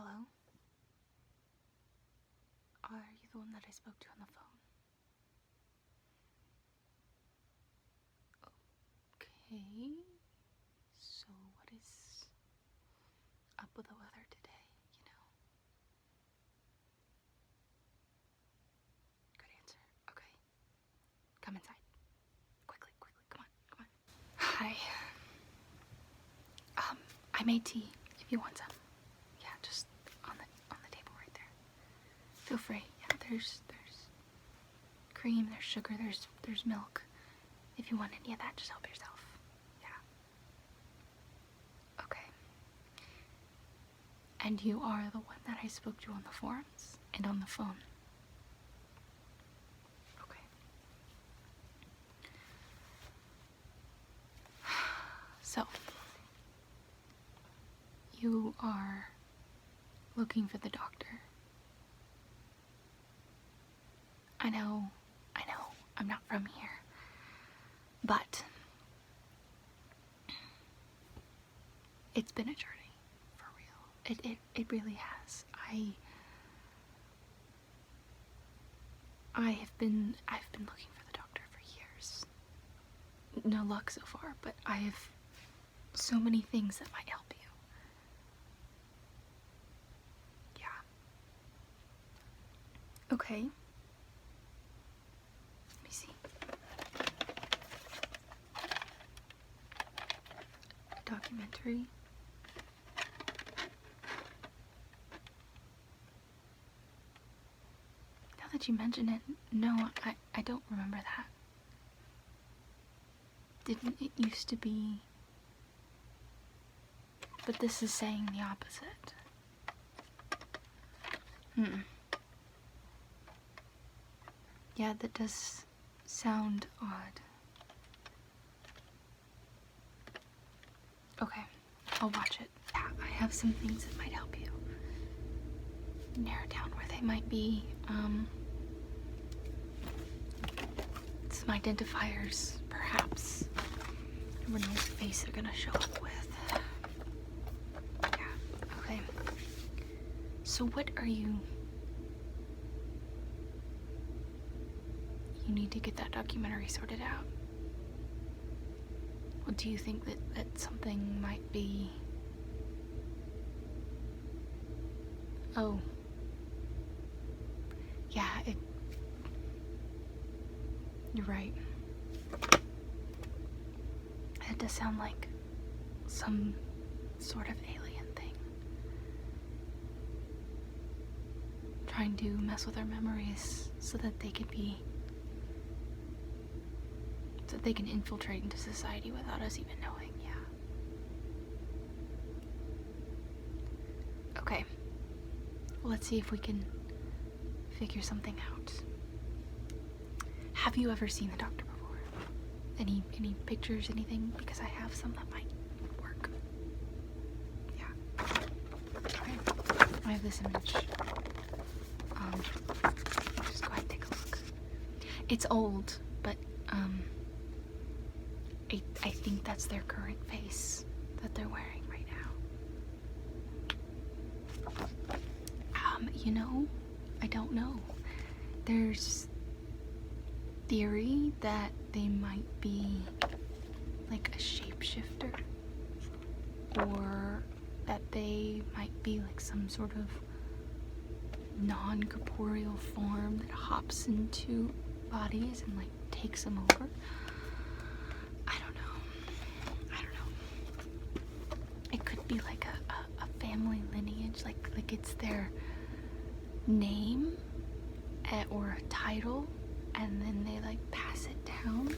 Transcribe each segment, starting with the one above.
Hello? Are you the one that I spoke to on the phone? Okay. So what is up with the weather today, Good answer. Okay. Come inside. Quickly, come on. Hi. I made tea if you want some. Yeah, just on the table right there. Feel free. Yeah, there's cream, there's sugar, there's milk. If you want any of that, just help yourself. Yeah. Okay. And you are the one that I spoke to on the forums and on the phone. Okay. So, you are looking for the doctor. I know, I'm not from here. But it's been a journey, for real. It really has. I've been looking for the doctor for years. No luck so far, but I have so many things that might help you. Yeah. Okay. Let me see. A documentary. Now that you mention it, no, I don't remember that. Didn't it used to be? But this is saying the opposite. Yeah, that does sound odd. Okay, I'll watch it. Yeah, I have some things that might help you narrow down where they might be. Some identifiers, perhaps. Never know what face they're gonna show up with. Yeah, okay. So what are you... You need to get that documentary sorted out. Well, do you think that something might be... Oh. Yeah, You're right. It does sound like some sort of alien thing. Trying to mess with our memories so that they can be... so that they can infiltrate into society without us even knowing, yeah. Okay. Well, let's see if we can figure something out. Have you ever seen the doctor before? Any pictures, anything? Because I have some that might work. Yeah. Okay. I have this image. Just go ahead and take a look. It's old, but I think that's their current face that they're wearing right now. I don't know. There's theory that they might be like a shapeshifter, or that they might be like some sort of non-corporeal form that hops into bodies and like takes them over. I don't know. It could be like a family lineage, like it's their name or a title, and then they like pass it down.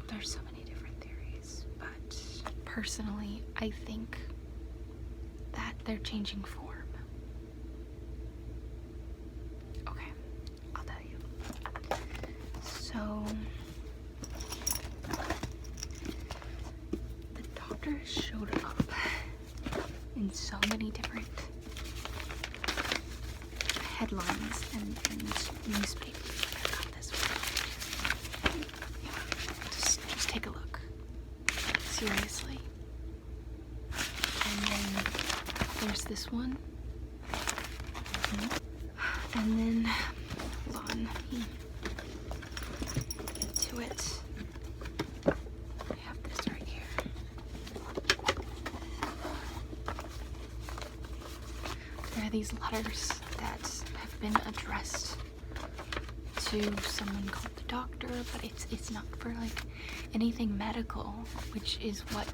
There's so many different theories, but personally I think that they're changing form. Okay, I'll tell you. So the doctor showed up in so many different headlines and newspapers. I got this one. Yeah, just take a look. Seriously. this one. And then, hold on, let me get to it. I have this right here. There are these letters that have been addressed to someone called the doctor, but it's not for like anything medical, which is what,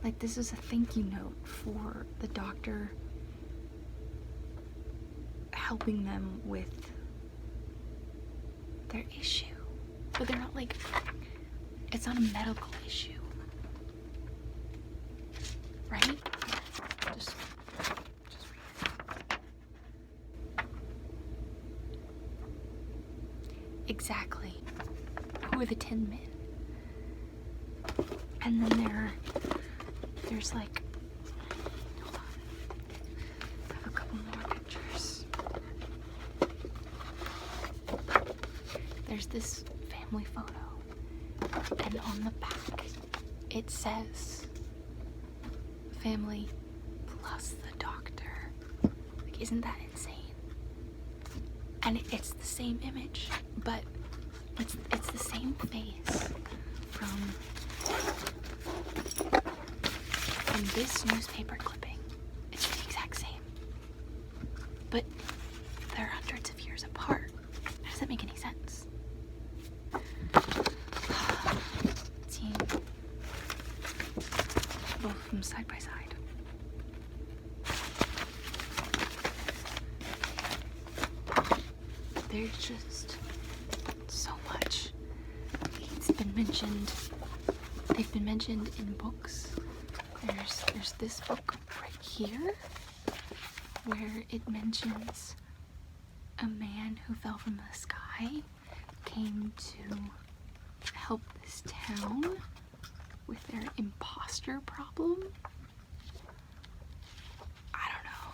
like, this is a thank you note for the doctor helping them with their issue, but they're not like, it's not a medical issue, right? Just read it. Exactly. Who are the 10 men? And then there's like, hold on, I have a couple more pictures. There's this family photo, and on the back it says family plus the doctor. Like, isn't that insane? And it's the same image, but it's the same face from this newspaper clipping. It's the exact same, but they're hundreds of years apart. How does that make any sense? See, both of them side by side. There's just so much. It's been mentioned. They've been mentioned in books. There's this book right here where it mentions a man who fell from the sky came to help this town with their imposter problem. I don't know,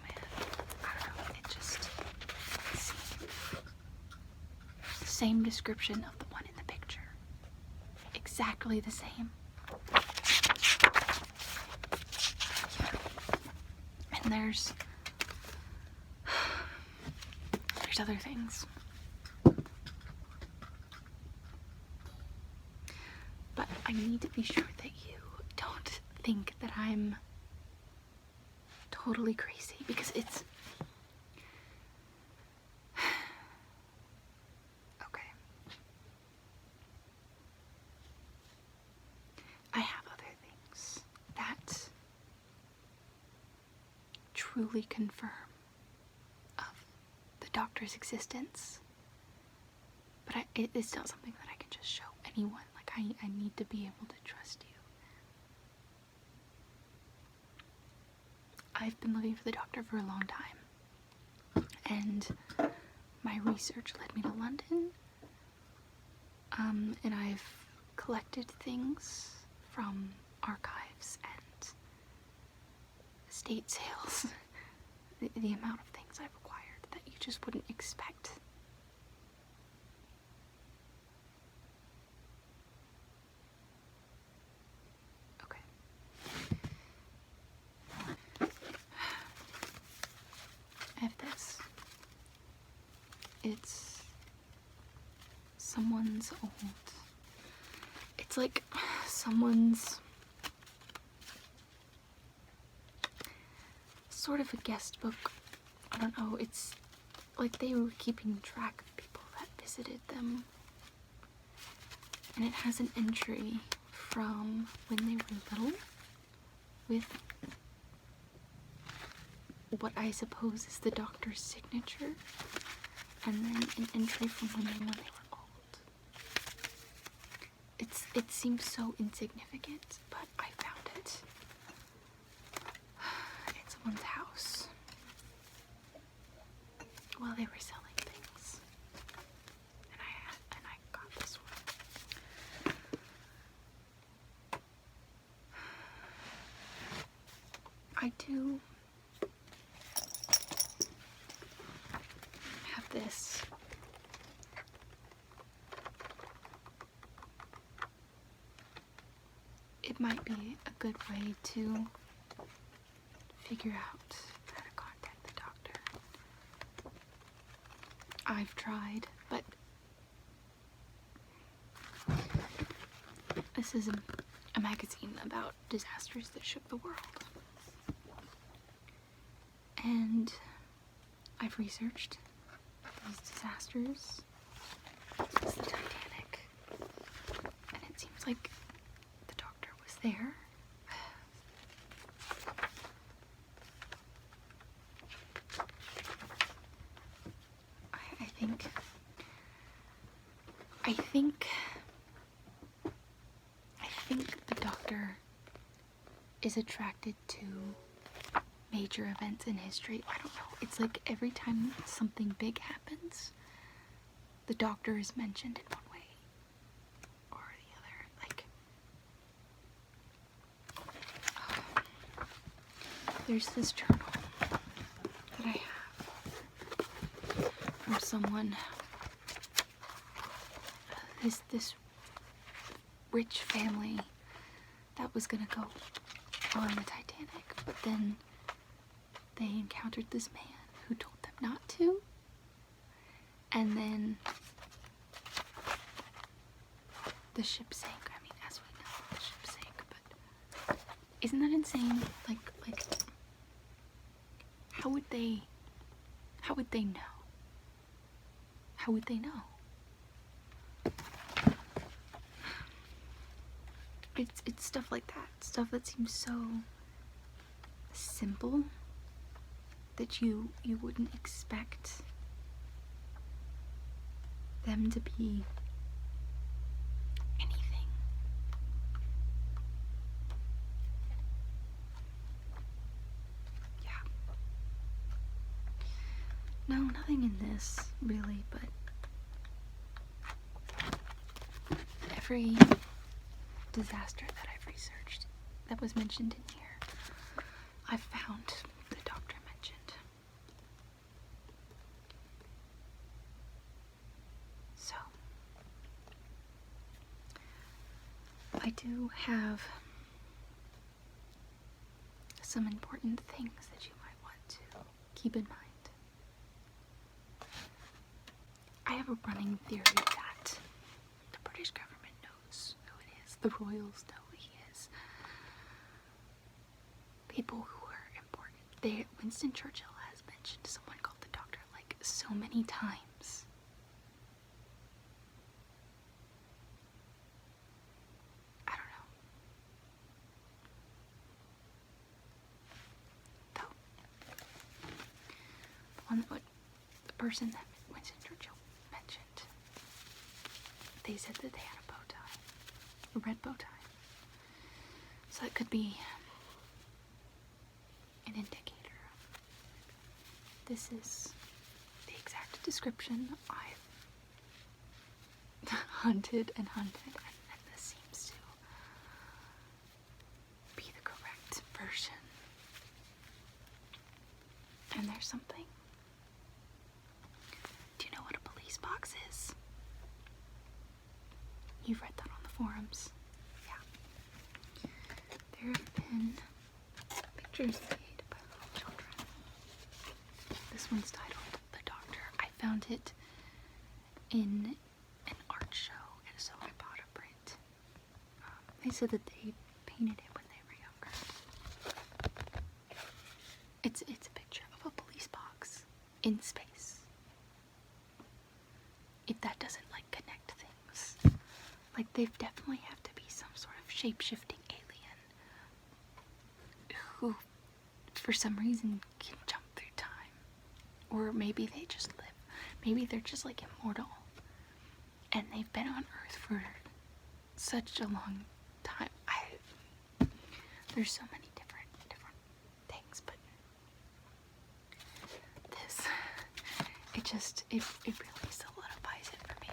man. I don't know. It just same description of the one in the picture. Exactly the same. And there's other things. But I need to be sure that you don't think that I'm totally crazy, because it's okay. I have other things that truly confirm of the doctor's existence, but it's not something that I can just show anyone. Like, I need to be able to trust you. I've been looking for the doctor for a long time, and my research led me to London, and I've collected things from archives and estate sales. The amount of things I've acquired that you just wouldn't expect. Okay. I have this. It's someone's old. It's like someone's sort of a guest book. I don't know, it's like they were keeping track of people that visited them. And it has an entry from when they were little with what I suppose is the doctor's signature, and then an entry from when they were old. It seems so insignificant, but I found it in someone's house while they were selling things, and I got this one. I do have this. might be a good way to figure out how to contact the doctor. I've tried, but this is a magazine about disasters that shook the world. And I've researched these disasters. It's the Titanic. And it seems like the doctor was there. I think the doctor is attracted to major events in history. I don't know. It's like every time something big happens, the doctor is mentioned in one way or the other. Like, there's this journal that I have from someone, this rich family that was gonna go on the Titanic, but then they encountered this man who told them not to, and then the ship sank. I mean, as we know, the ship sank, but isn't that insane? Like, how would they know? How would they know? It's stuff like that. Stuff that seems so simple that you wouldn't expect them to be anything. Yeah. No, nothing in this really, but every disaster that I've researched that was mentioned in here, I've found the doctor mentioned. So, I do have some important things that you might want to keep in mind. I have a running theory that the British government knows who it is. The royals know who he is. People who are important. Winston Churchill has mentioned someone called the doctor like so many times. I don't know. Though, the person that Winston Churchill mentioned, they said that they had a bow tie. A red bow tie. So it could be an indicator. This is the exact description I've hunted and this seems to be the correct version. And there's something. Do you know what a police box is? You've read that on the forums. Yeah. There have been pictures made by little children. This one's titled The Doctor. I found it in an art show, and so I bought a print. They said that they painted it when they were younger. It's a picture of a police box in space. If that doesn't like connect things, like they definitely have to be some sort of shape-shifting alien who for some reason can jump through time, or maybe they just live, maybe they're just like immortal and they've been on Earth for such a long time. There's so many different things, but this, it really solidifies it for me.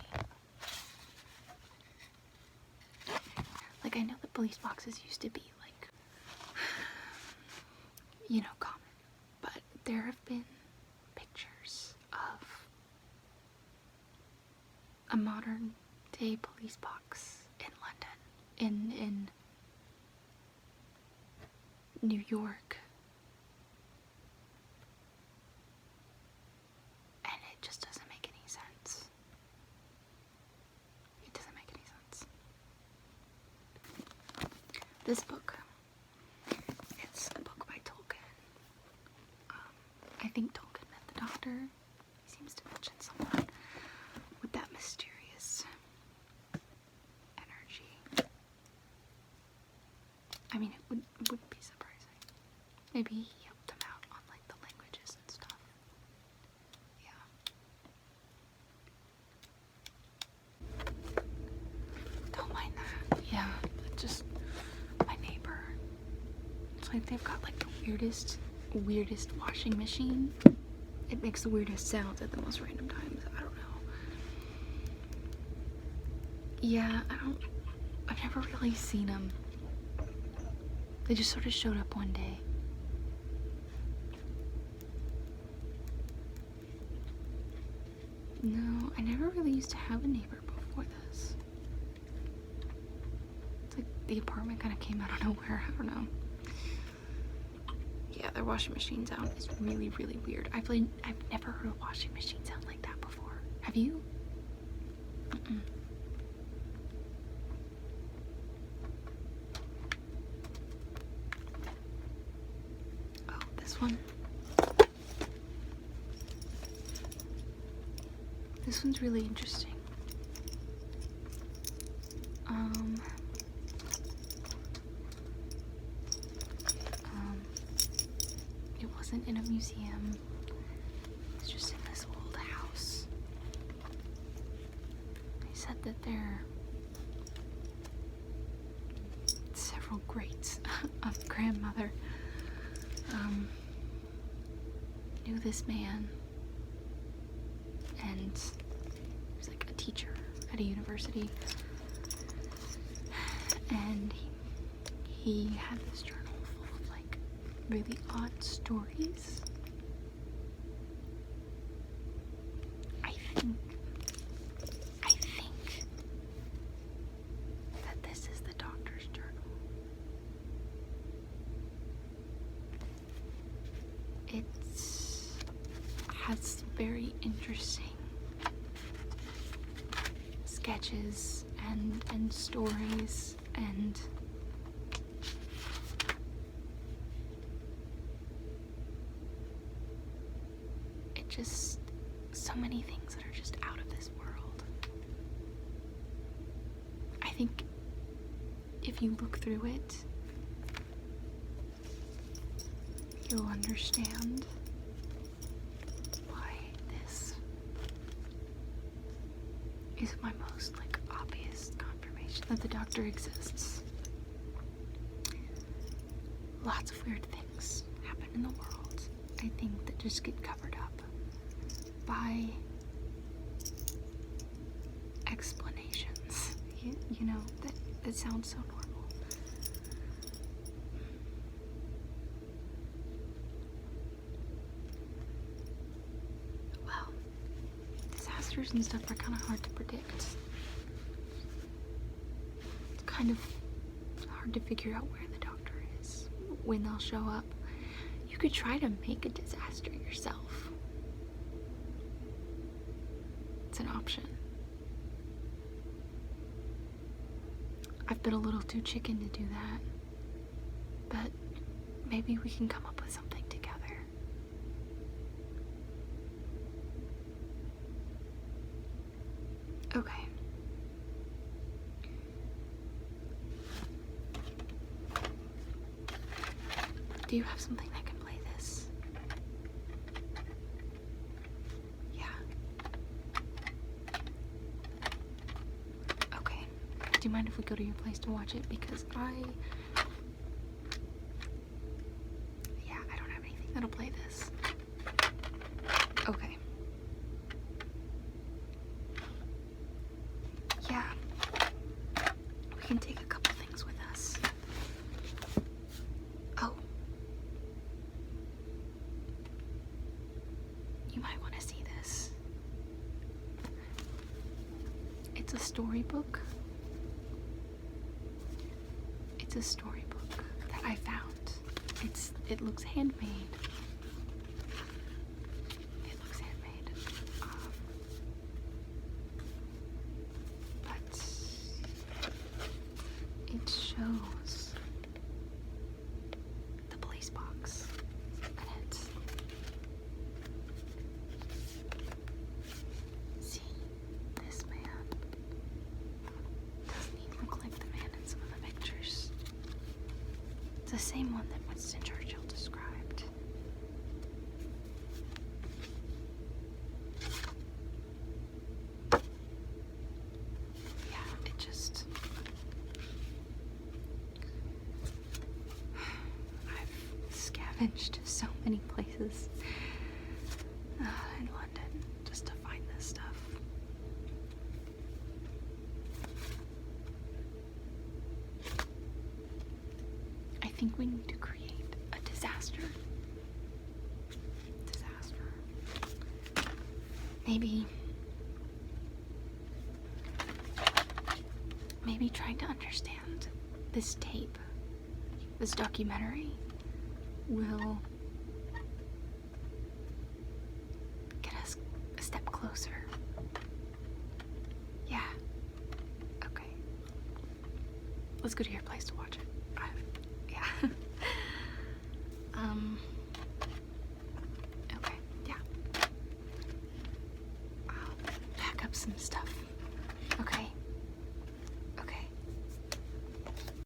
Like, I know the police boxes used to be like, common, but there have been pictures of a modern day police box in London, in New York. And it just doesn't make any sense. It doesn't make any sense. This book, it's a book by Tolkien. I think Tolkien met the Doctor. He seems to mention someone with that mysterious energy. I mean, it wouldn't be surprising. Maybe he helped him out on like the languages and stuff. Yeah. Don't mind that. Yeah, just my neighbor. It's like they've got like the weirdest washing machine. It makes the weirdest sounds at the most random times. I don't know. Yeah, I've never really seen them. They just sort of showed up one day. No, I never really used to have a neighbor before this. It's like the apartment kind of came out of nowhere. I don't know. Yeah, their washing machine sound is really, really weird. I've never heard a washing machine sound like that before. Have you? Mm-mm. Oh, this one. This one's really interesting. It wasn't in a museum. It's just in this old house. They said that there are several greats of grandmother knew this man, and he was like a teacher at a university, and he had this journal full of like really odd stories. I think that this is the Doctor's journal. It has very interesting sketches and stories, and it just so many things that are just out of this world. I think if you look through it, you'll understand why this is my most like obvious confirmation that the Doctor exists. Lots of weird things happen in the world, I think, that just get covered up by explanations. You know, that sounds so normal. Well, disasters and stuff are kind of hard to predict. It's kind of hard to figure out where the Doctor is, when they'll show up. You could try to make a disaster yourself. It's an option. I've been a little too chicken to do that, but maybe we can come up with something together. Okay. Do you have something that can play this? Yeah. Okay. Do you mind if we go to your place to watch it? Because I don't have anything that'll play this. Okay. Yeah. We can take a couple things with us. Oh. You might want to see this. It's a storybook. It's a storybook that I found It looks handmade. It looks handmade. But it shows the police box, and it's, see, this man doesn't even look like the man in some of the pictures. It's the same one that Winston Churchill described. Yeah, it just... I've scavenged so many places in London just to find this stuff. I think we need to create a disaster. Maybe trying to understand this tape, this documentary, will get us a step closer. Yeah. Okay. Let's go to your place to watch it.